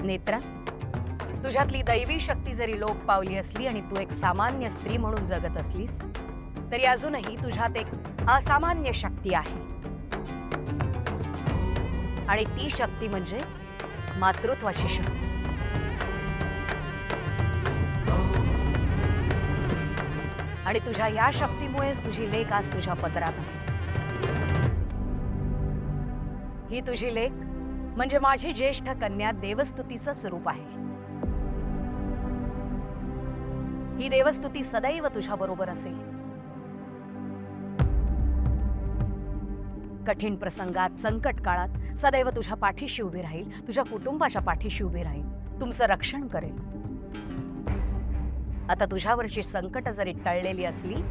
नेत्रा, तुझ्यातली दैवी शक्ती जरी लोप पावली असली आणि तू एक सामान्य स्त्री म्हणून जगत असलीस तरी अजूनही तुझ्यात एक असामान्य शक्ती आहे आणि ती शक्ती म्हणजे मातृत्वाची शक्ती। आणि तुझ्या या शक्तीमुळेच तुझी लेक आज तुझ्या पदरात आहे। ही तुझी लेक म्हणजे माझी ज्येष्ठ कन्या देवस्तुतीचं स्वरूप आहे। ही देवस्तुती सदैव तुझ्या बरोबर असेल। कठीण प्रसंगात, संकट काळात सदैव तुझ्या पाठीशी उभी राहील, तुझ्या कुटुंबाच्या पाठीशी उभी राहील, तुमचं रक्षण करेल। आता तुझ्यावरची संकट जरी टळलेली असली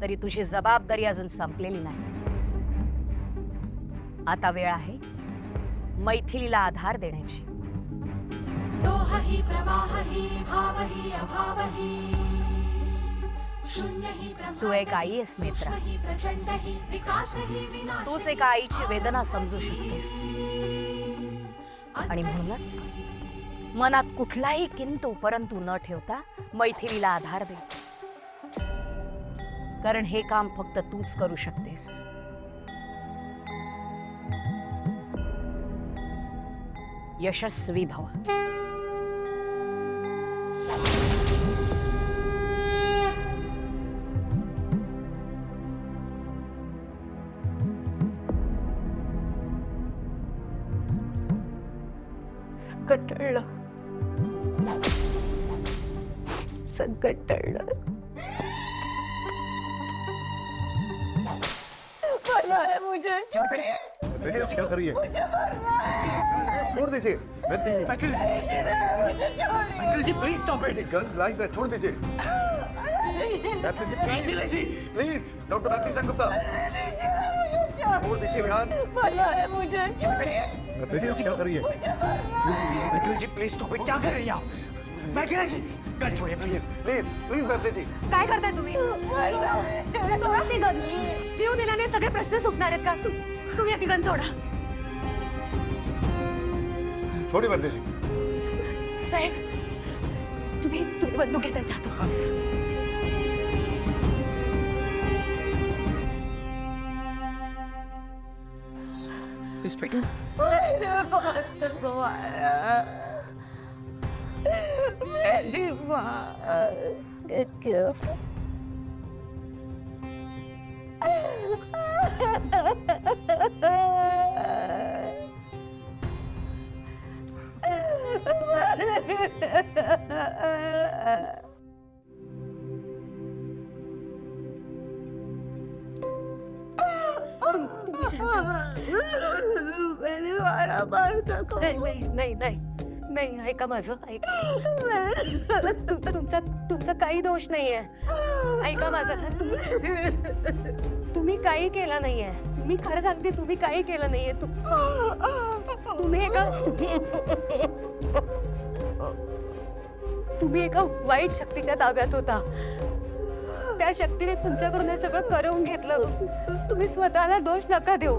तरी तुझी जबाबदारी अजून संपलेली नाही। आता वेळ आहे मैथिलीला आधार देण्याची। लोहहि प्रवाहहि भावहि अभावहि शून्यहि ब्रह्म तू एक आई आहेस नेत्रा। सूक्ष्महि प्रचंडहि विकासहि विनाशहि तूच एका आईची वेदना समजू शकतेस आणि म्हणूनच मनात कुठलाही किंतु परंतु न ठेवता मैथिलीला आधार दे, कारण हे काम फक्त तूच करू शकतेस। यशस्वी भव। संकट टळलं, संकट टळलं। मरना है मुझे, छोड़िए। क्या करिए? मुझे मरना है। छोड़ दीजिए। मुझे छोड़िए। Uncle ji please stop it. Girls like that, छोड़ दीजिए। प्लीज डॉक्टर मैथ्यू सेनगुप्ता, छोड़ दीजिए विहान। मरना है मुझे, छोड़िए। क्या करिए? मैथिली जी प्लीज स्टॉप इट। क्या कर रही हैं आप? मैथिली जी गन छोड़िए प्लीज। प्लीज प्लीज मैथ्यू जी। काय करताय तुम्ही? सोडा ती गन। जीव दिल्याने सगळे प्रश्न सुटणार आहेत का? तुम्ही ती गन सोडा। छोड़ी मैथ्यू जी। साहेब, तुम्ही बंदूक घेता जातो। इंस्पेक्टर मेरी माँ क्यों? मेरी मारा मार सको। नाही नाही नाही नाही, ऐका माझं, ऐका। तुमचा काही दोष नाहीये। ऐका माझं, तुम्ही काही केलं नाहीये। मी खरं सांगते, तुम्ही काही केलं नाहीये। तुम्ही एका वाईट शक्तीच्या ताब्यात होता। त्या शक्तीने तुमच्याकडून हे सगळं करवून घेतलं। तुम्ही स्वतःला दोष नका देऊ।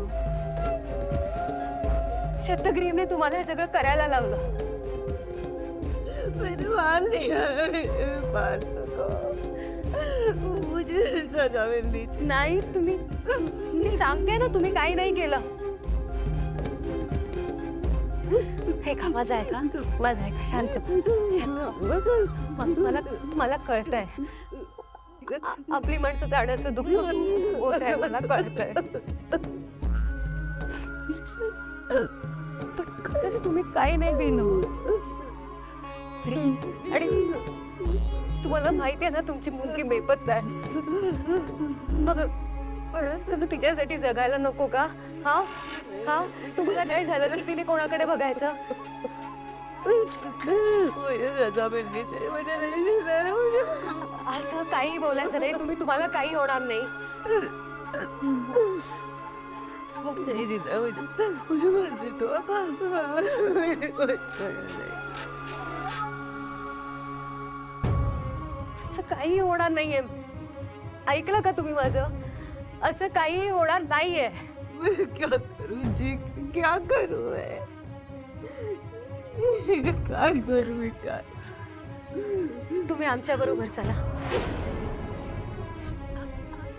शतग्रीवने तुम्हाला हे सगळं करायला लावलं। मैंने मार दिया, मार सको। मुझे सजा मिलनी चाहिए। नाही, तुम्ही, मी सांगते ना, तुम्ही काही नाही केलं। हे का माझं ऐका, माझं ऐका, शांत। मला कळतंय आपली माणसं जाण्याचं दुःख होत आहे, मला कळतंय। पण खरंच तुम्ही काही नाही केलं। आणि तुम्हाला माहिती आहे ना, तुमची मुलगी बेपत्ता आहे। तुम्ही तिच्यासाठी जगायला नको का? हा हा तुम्हाला काय झालं तर तिने कोणाकडे बघायचं? असं काही बोलायचं नाही. तुम्हाला काही होणार नाही. असं काही होणार नाहीये. ऐकलं का तुम्ही माझं? असं काही होणार नाहीये. मैं क्या करूं जी, क्या करूं मैं? काय करू मी काय? तुम्ही आमच्या बरोबर चला.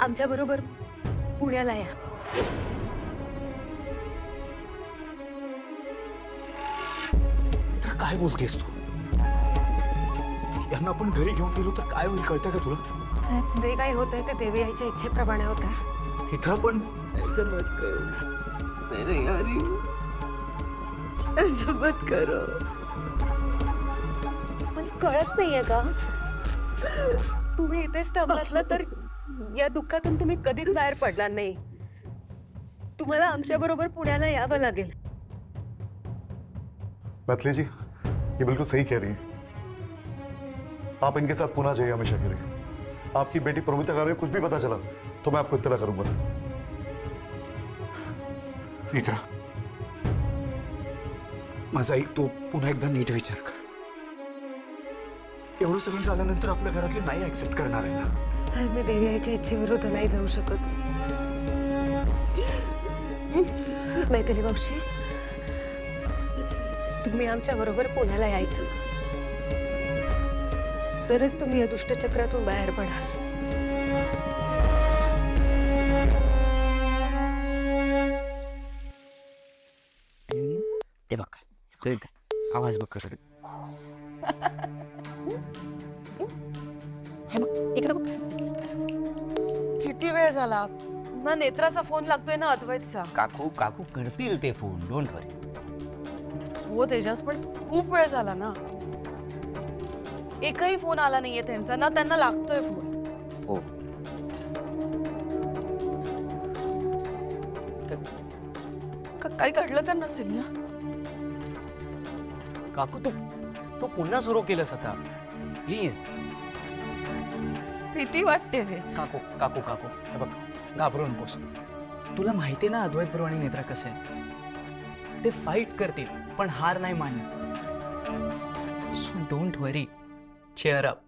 आमच्या बरोबर पुण्याला या. तर काय बोलतेस तू? यांना आपण घरी घेऊन गेलो तर काय होईल कळतंय का तुला? साहेब, जे काही होतंय ते देवी आईच्या इच्छेप्रमाणे होत आहे. इथं पण ऐसा मत करो, मैं नहीं आ रही हूँ. ऐसा मत करो. तुम्हाला कळत नाहीये का? तुम्ही इथेच थांबलात तर या दुःखातून तुम्ही कधीच बाहेर पडणार नाही. तुम्हाला आमच्या बरोबर पुण्याला यावं लागेल. मैथिली जी, ये बिल्कुल सही कह रही है. आप इनके साथ पुणे जाइए हमेशा के लिए. आपकी बेटी प्रोमिता का कुछ भी पता चला तो मैं आपको इत्तला करूंगा. नेत्रा, माझा ऐक, तू पुन्हा एकदा नीट विचार कर. एवढं सगळं झाल्यानंतर आपल्या घरातले नाही ऍक्सेप्ट करणार आहे ना? साहेब, मी देवी आईच्या इच्छेविरुद्ध नाही जाऊ शकत. मैथिली मावशी, तुम्ही आमच्या बरोबर पुण्याला यायचं. तरच तुम्ही या दुष्टचक्रातून बाहेर पडाल. ते बघ काय आवाज बघ कसं. किती वेळ झाला ना? नेत्राचा फोन लागतोय ना अद्वैतचा. काकू काकू करतील ते फोन, डोंट वरी. हो तेजस, पण खूप वेळ झाला ना. एकही फोन आला नाहीये त्यांचा, ना त्यांना लागतोय फोन. हो काही घडलं तर नसेल ना? काकू, तू पुन्हा सुरू केलंस आता, प्लीज. भीती वाटते रे. काकू काकू काकू हे बघ, घाबरू नकोस. तुला माहिती ना अद्वैत ब्रो आणि नेत्रा कसे आहेत. ते फाईट करतील पण हार नाही मानणार. So don't worry, cheer up.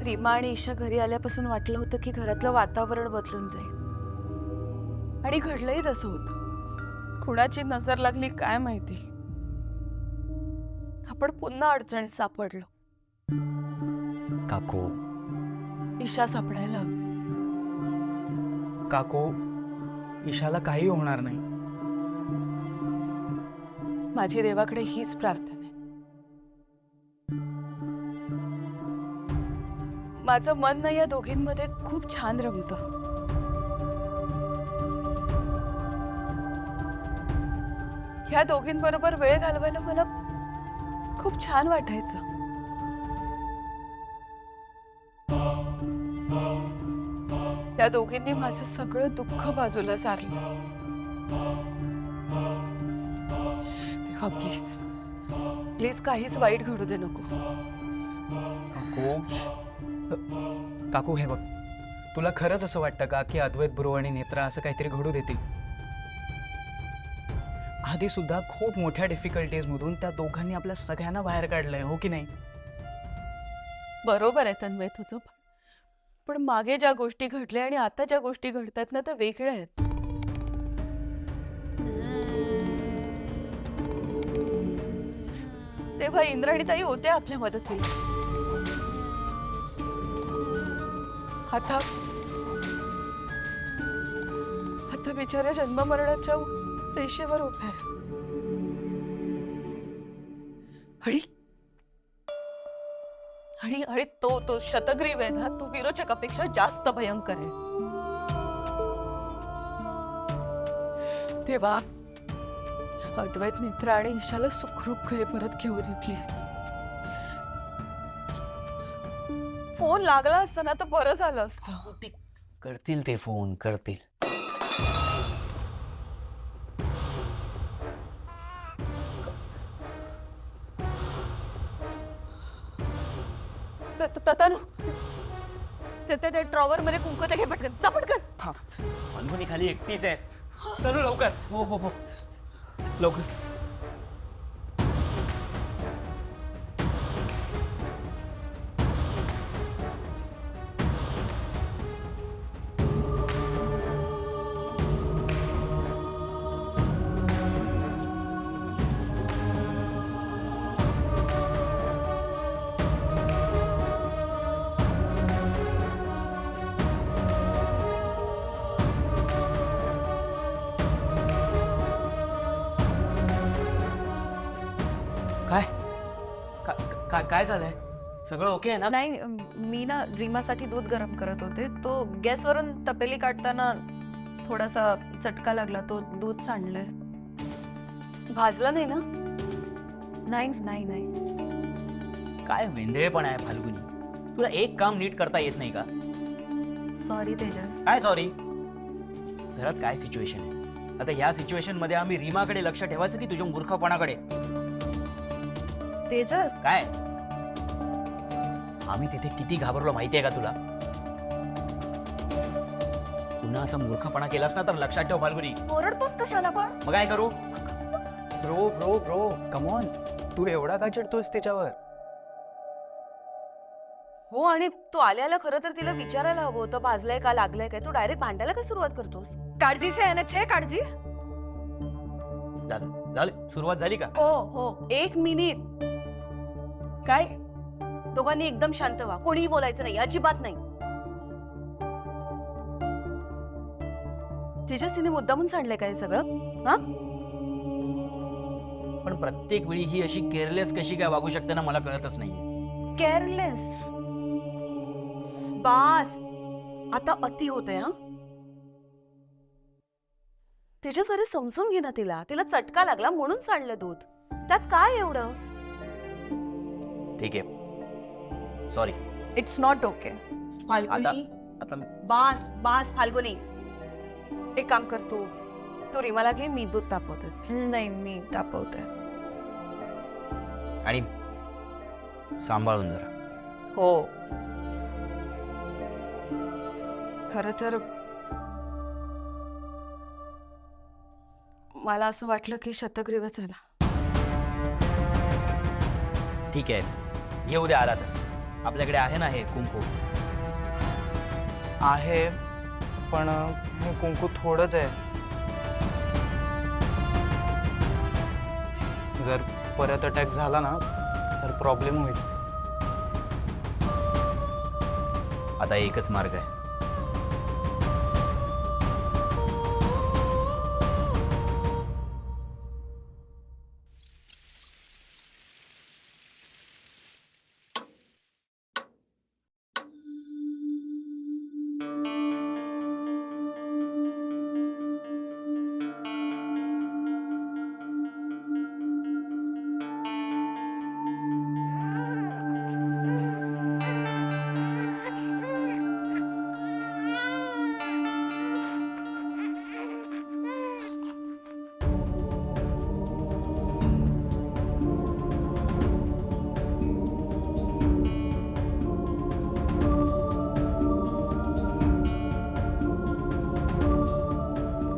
Reema आणि ईशा घरी आल्यापासून वाटलं होतं की घरातलं वातावरण बदलून जाईल, आणि घडलंही तसं होतं. कुणाची नजर लागली काय माहिती. आपण पुन्हा अडचणीत सापडलो. काकू, ईशा सापडायला हवी. काकू, ईशाला काही होणार नाही. माझी देवाकडे हीच प्रार्थना आहे. माझं मन ना या दोघींमध्ये खूप छान रमतं. ह्या दोघींबरोबर वेळ घालवायला मला खूप छान वाटायचं. त्या दोघींनी माझं सगळं दुःख बाजूला सारलं. तेव्हा प्लीज प्लीज काहीच वाईट घडू दे नको. काकू, हे बघ, तुला खरंच असं वाटतं का की अद्वैत ब्रो आणि नेत्रा असं काहीतरी घडू देतील? आधी सुद्धा खूप मोठ्या डिफिकल्टीज मधून त्या दोघांनी आपल्या सगळ्यांना बाहेर काढलंय, हो की नाही? बरोबर आहे तन्मय तुझं, पण मागे ज्या गोष्टी घडल्या आणि आता ज्या गोष्टी घडतात ना त्या वेगळ्या आहेत. तेव्हा इंद्राणीताई होत्या आपल्या मदतीला. आता बिचाऱ्या जन्ममरणाच्या रेषेवर उभ्या आहे. आणि आणि तो शतग्रीव आहे ना, तो विरोचकापेक्षा जास्त भयंकर आहे. तेव्हा अद्वैत नेत्रा आणि ईशाला सुखरूप घरी परत घेऊ दे प्लीज. फोन लागला असता ना तर बरं झालं असतं. करतील ते फोन करतील. तनु त्या ड्रॉवर मध्ये कुंकू घे पटकन, जा पटकन. अनघुनी खाली एकटीच आहे. चलो लवकर. हो हो हो लवकर. काय काय झालंय? सगळं ओके आहे ना? नाही मी ना रीमासाठी दूध गरम करत होते. तो गॅसवरून तपेली काढताना थोडासा चटका लागला. तो दूध सांडलंय. भाजलं नाही ना? नाही नाही नाही. काय वेंधळेपण आहे फाल्गुनी. तुला एक काम नीट करता येत नाही का? सॉरी तेजस. काय सॉरी? घरात काय सिच्युएशन आहे? आता ह्या सिच्युएशन मध्ये आम्ही रीमाकडे लक्ष ठेवायचं की तुझ्या मूर्खपणाकडे? तेजस काय आम्ही तिथे किती घाबरलो माहितीये का तुला? पुन्हा असा मूर्खपणा केलास ना तर लक्षात ठेव फाल्गुनी. ओरडतोस कशाला पण? मग काय करू? Bro bro bro come on. तू एवढा का चिडतोस तिच्यावर? हो, आणि तू आल्याला खरं तर तिला विचारायला हवं होतं भाजलंय का लागलंय काय. तू डायरेक्ट भांडायला काय सुरुवात करतोस? काळजीचे आहे ना? छे काळजी. झालं सुरुवात झाली का? हो हो, 1 मिनिट. काय दोघांनी एकदम शांत व्हा. कोणीही बोलायचं नाही, अजिबात नाही. तेजस्वीने मुद्दामून सांडलंय काय सगळं? हा, पण प्रत्येक वेळी ही अशी केअरलेस कशी काय वागू शकते ना मला कळतच नाहीये. केअरलेस. बास, आता अति होतंय. हा, तेजस अरे समजून घे ना तिला. तिला चटका लागला म्हणून सांडलं दूध. त्यात काय एवढं? ठीक आहे sorry. It's not okay. Falguni, आता बास बास फाल्गुनी. एक काम कर, तू रिमाला घे, मी दूध तापवते. नाही मी तापवते. आणि सांभाळून जरा. हो. खरं तर मला असं वाटलं की शतग्रीवच आला. ठीक आहे येऊ द्या. आला तर आपल्याकडे आहे ना हे कुंकू. आहे पण हे कुंकू थोडंच आहे. जर परत अटॅक झाला ना तर प्रॉब्लेम होईल. आता एकच मार्ग आहे.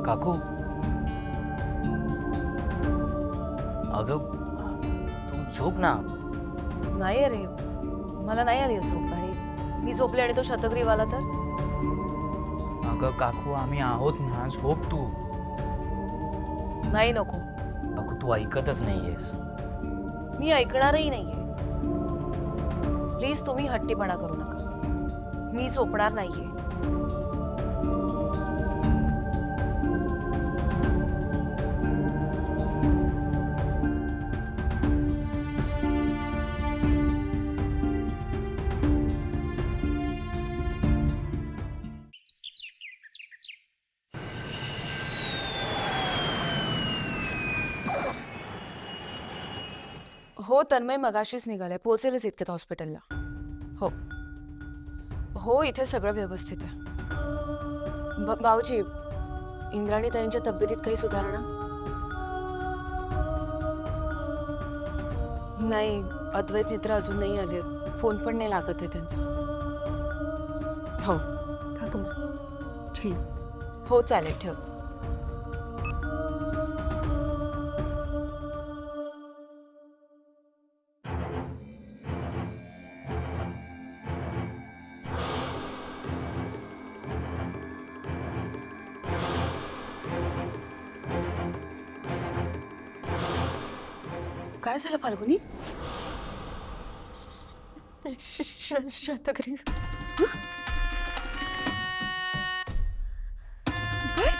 काकू अगं तू झोप ना. नाही अरे, मला नाही आली झोप. आणि मी झोपले आणि तो शतग्रीव आला तर? अगं काकू आम्ही आहोत ना, झोप तू. नाही, नको. काकू तू ऐकतच नाहीयेस. मी ऐकणारही नाहीये. प्लीज तुम्ही हट्टीपणा करू नका. मी झोपणार नाहीये. हो तन्मय मगाशीच निघालाय, पोहोचेलच इतक्यात हॉस्पिटलला. हो हो इथे सगळं व्यवस्थित आहे. भाऊजी, इंद्राणी ताईंच्या तब्येतीत काही सुधारणा? नाही, अद्वैत नेत्रा अजून नाही आले, फोन पण नाही लागत आहे त्यांचा. हो काकू हो चालेल, ठेव. काय झालं फाल्गुनी? शतग्रीव काय?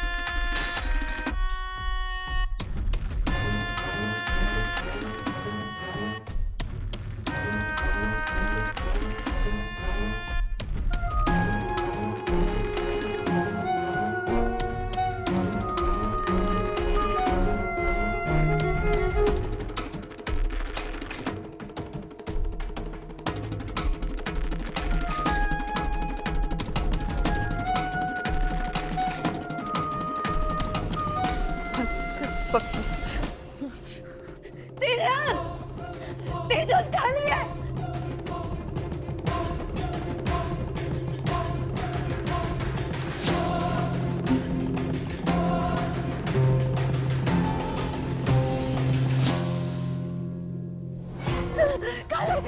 तेजस खाली आहे.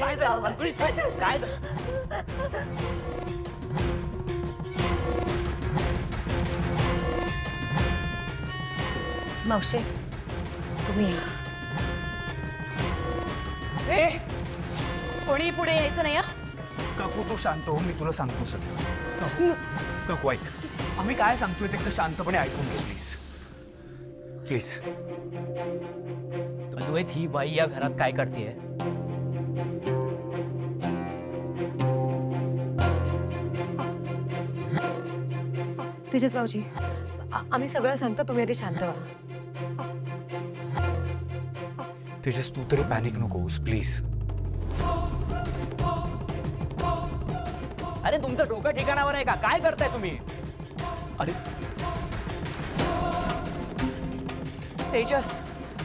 काय झालं फाल्गुनी? काय झालं? मावशे, तुम्ही या. ए, कोणी पुढे यायचं नाही. काकू तू शांत हो, मी तुला सांगतो सगळं. काकू ऐक, आम्ही काय सांगतोय ते एकदा शांतपणे ऐकून घे प्लीज. प्लीज. अद्वैत, ही बाई या घरात काय करतेय? तेजस भाऊजी, आम्ही सगळं सांगतो, तुम्ही आधी शांत व्हा. तेजस तू तरी पॅनिक नकोस प्लीज. अरे तुमचं डोकं ठिकाणावर आहे का? काय करताय तुम्ही? अरे तेजस,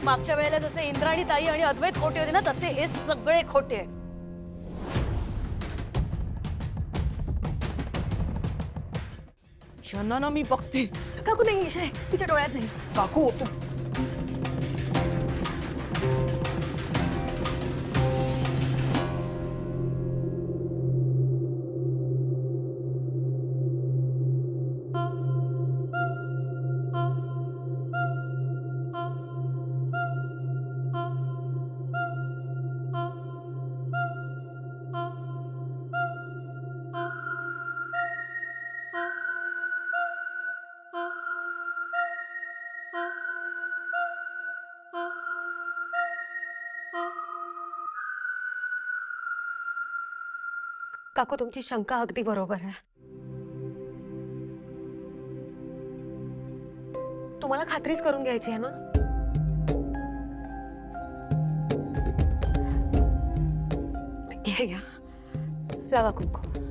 मागच्या वेळेला जसे इंद्राणी ताई आणि अद्वैत खोटे होते ना, तसे हे सगळे खोटे आहेत. शना ना, मी बघते. काकू नाही, ईशा आहे, तिच्या डोळ्यात जाईल. काकू काकू, तुमची शंका अगदी बरोबर आहे. तुम्हाला खात्रीच करून घ्यायची आहे ना? हे घ्या, लावा कुंकू.